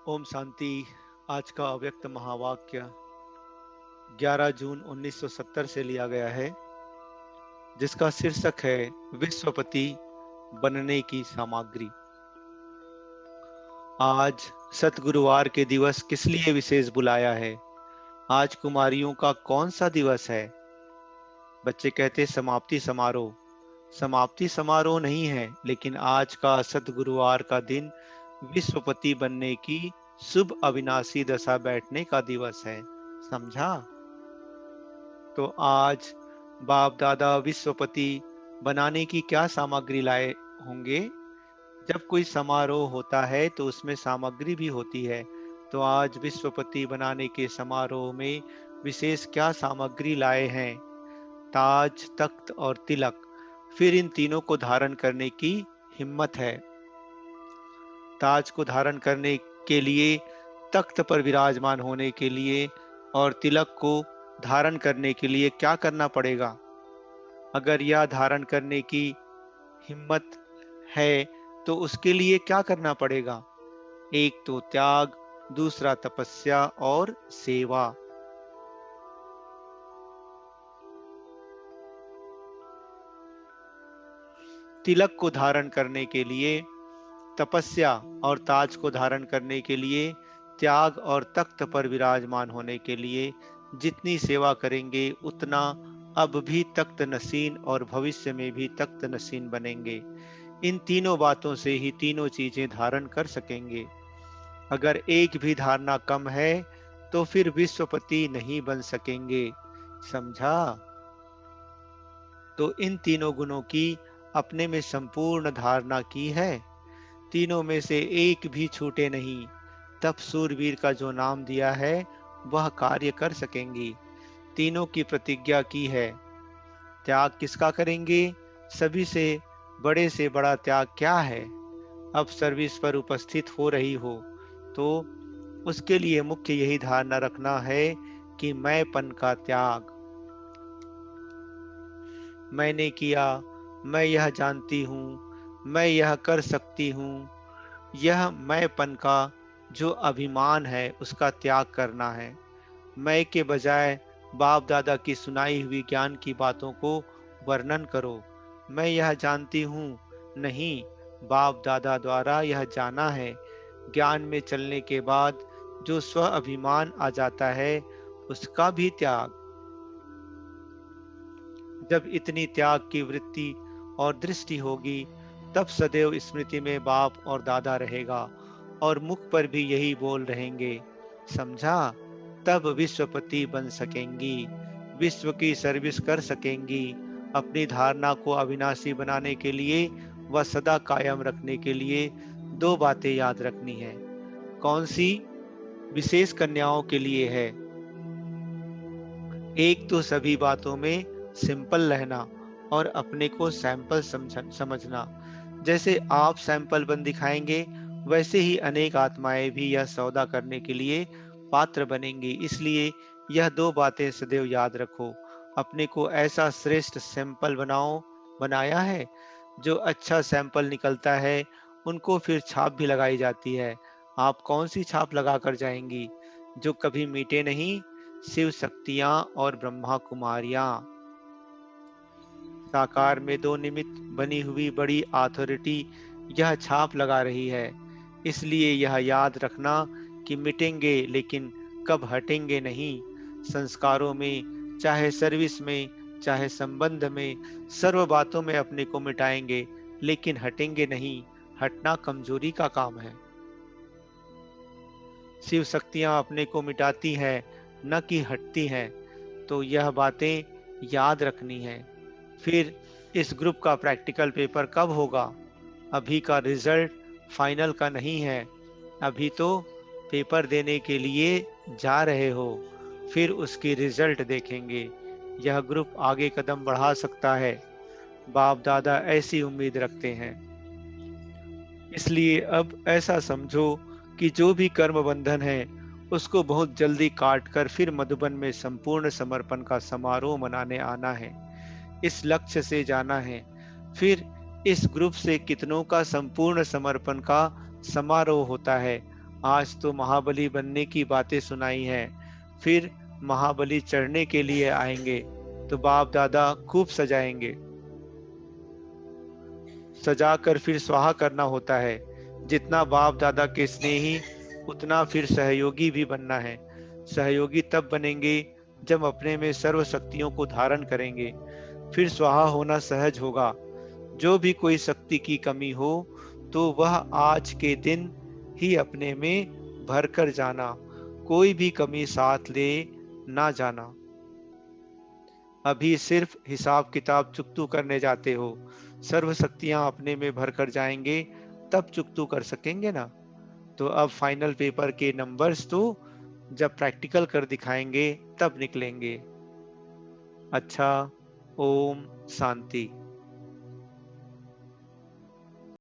ओम शांति। आज का अव्यक्त महावाक्य 11 जून 1970 से लिया गया है, जिसका शीर्षक है विश्वपति बनने की सामग्री। आज सतगुरुवार के दिवस किस लिए विशेष बुलाया है? आज कुमारियों का कौन सा दिवस है? बच्चे कहते समाप्ति समारोह। समाप्ति समारोह नहीं है, लेकिन आज का सतगुरुवार का दिन विश्वपति बनने की शुभ अविनाशी दशा बैठने का दिवस है। समझा? तो आज बाप दादा विश्वपति बनाने की क्या सामग्री लाए होंगे? जब कोई समारोह होता है तो उसमें सामग्री भी होती है। तो आज विश्वपति बनाने के समारोह में विशेष क्या सामग्री लाए हैं? ताज, तख्त और तिलक। फिर इन तीनों को धारण करने की हिम्मत है। ताज को धारण करने के लिए, तख्त पर विराजमान होने के लिए और तिलक को धारण करने के लिए क्या करना पड़ेगा? अगर यह धारण करने की हिम्मत है तो उसके लिए क्या करना पड़ेगा? एक तो त्याग, दूसरा तपस्या और सेवा। तिलक को धारण करने के लिए तपस्या और ताज को धारण करने के लिए त्याग और तख्त पर विराजमान होने के लिए जितनी सेवा करेंगे उतना अब भी तख्त नसीन और भविष्य में भी तख्त नसीन बनेंगे। इन तीनों बातों से ही तीनों चीजें धारण कर सकेंगे। अगर एक भी धारणा कम है तो फिर विश्वपति नहीं बन सकेंगे। समझा? तो इन तीनों गुणों की अपने में संपूर्ण धारणा की है। तीनों में से एक भी छूटे नहीं, तब सूरवीर का जो नाम दिया है वह कार्य कर सकेंगी। तीनों की प्रतिज्ञा की है। त्याग किसका करेंगे? सभी से बड़ा त्याग क्या है? अब सर्विस पर उपस्थित हो रही हो तो उसके लिए मुख्य यही धारणा रखना है कि मैंपन का त्याग। मैंने किया, मैं यह जानती हूँ, मैं यह कर सकती हूँ, यह मैंपन का जो अभिमान है उसका त्याग करना है। मैं के बजाय बाप दादा की सुनाई हुई ज्ञान की बातों को वर्णन करो। मैं यह जानती हूँ, नहीं, बाप दादा द्वारा यह जाना है। ज्ञान में चलने के बाद जो स्व अभिमान आ जाता है उसका भी त्याग। जब इतनी त्याग की वृत्ति और दृष्टि होगी तब सदैव स्मृति में बाप और दादा रहेगा और मुख पर भी यही बोल रहेंगे। समझा? तब विश्वपति बन सकेंगी, विश्व की सर्विस कर सकेंगी। अपनी धारणा को अविनाशी बनाने के लिए व सदा कायम रखने के लिए दो बातें याद रखनी है। कौन सी? विशेष कन्याओं के लिए है। एक तो सभी बातों में सिंपल रहना और अपने को सैंपल समझना। जैसे आप सैंपल बन दिखाएंगे वैसे ही अनेक आत्माएं भी यह सौदा करने के लिए पात्र बनेंगी। इसलिए यह दो बातें सदैव याद रखो। अपने को ऐसा श्रेष्ठ सैंपल बनाया है। जो अच्छा सैंपल निकलता है उनको फिर छाप भी लगाई जाती है। आप कौन सी छाप लगा कर जाएंगी? जो कभी मिटे नहीं, शिव शक्तियां और ब्रह्मा कुमारियां। साकार में दो निमित्त बनी हुई बड़ी अथॉरिटी यह छाप लगा रही है। इसलिए यह याद रखना कि मिटेंगे लेकिन कब हटेंगे नहीं। संस्कारों में, चाहे सर्विस में, चाहे संबंध में, सर्व बातों में अपने को मिटाएंगे लेकिन हटेंगे नहीं। हटना कमजोरी का काम है। शिव शक्तियां अपने को मिटाती हैं, न कि हटती हैं। तो यह बातें याद रखनी है। फिर इस ग्रुप का प्रैक्टिकल पेपर कब होगा? अभी का रिजल्ट फाइनल का नहीं है। अभी तो पेपर देने के लिए जा रहे हो, फिर उसकी रिजल्ट देखेंगे। यह ग्रुप आगे कदम बढ़ा सकता है। बाप दादा ऐसी उम्मीद रखते हैं। इसलिए अब ऐसा समझो कि जो भी कर्म बंधन है उसको बहुत जल्दी काट कर फिर मधुबन में संपूर्ण समर्पण का समारोह मनाने आना है। इस लक्ष्य से जाना है। फिर इस ग्रुप से कितनों का संपूर्ण समर्पण का समारोह होता है आज तो महाबली बनने की बातें सुनाई हैं, फिर महाबली चढ़ने के लिए आएंगे तो बाप दादा खूब सजाएंगे। सजा कर फिर स्वाहा करना होता है। जितना बाप दादा के स्नेही उतना फिर सहयोगी भी बनना है। सहयोगी तब बनेंगे जब अपने में सर्व शक्तियों को धारण करेंगे, फिर स्वाहा होना सहज होगा। जो भी कोई शक्ति की कमी हो तो वह आज के दिन ही अपने में भर कर जाना, कोई भी कमी साथ ले ना जाना। अभी सिर्फ हिसाब किताब चुकतू करने जाते हो, सर्व शक्तियां अपने में भर कर जाएंगे तब चुकतू कर सकेंगे ना। तो अब फाइनल पेपर के नंबर्स तो जब प्रैक्टिकल कर दिखाएंगे तब निकलेंगे। अच्छा, ओम शांति।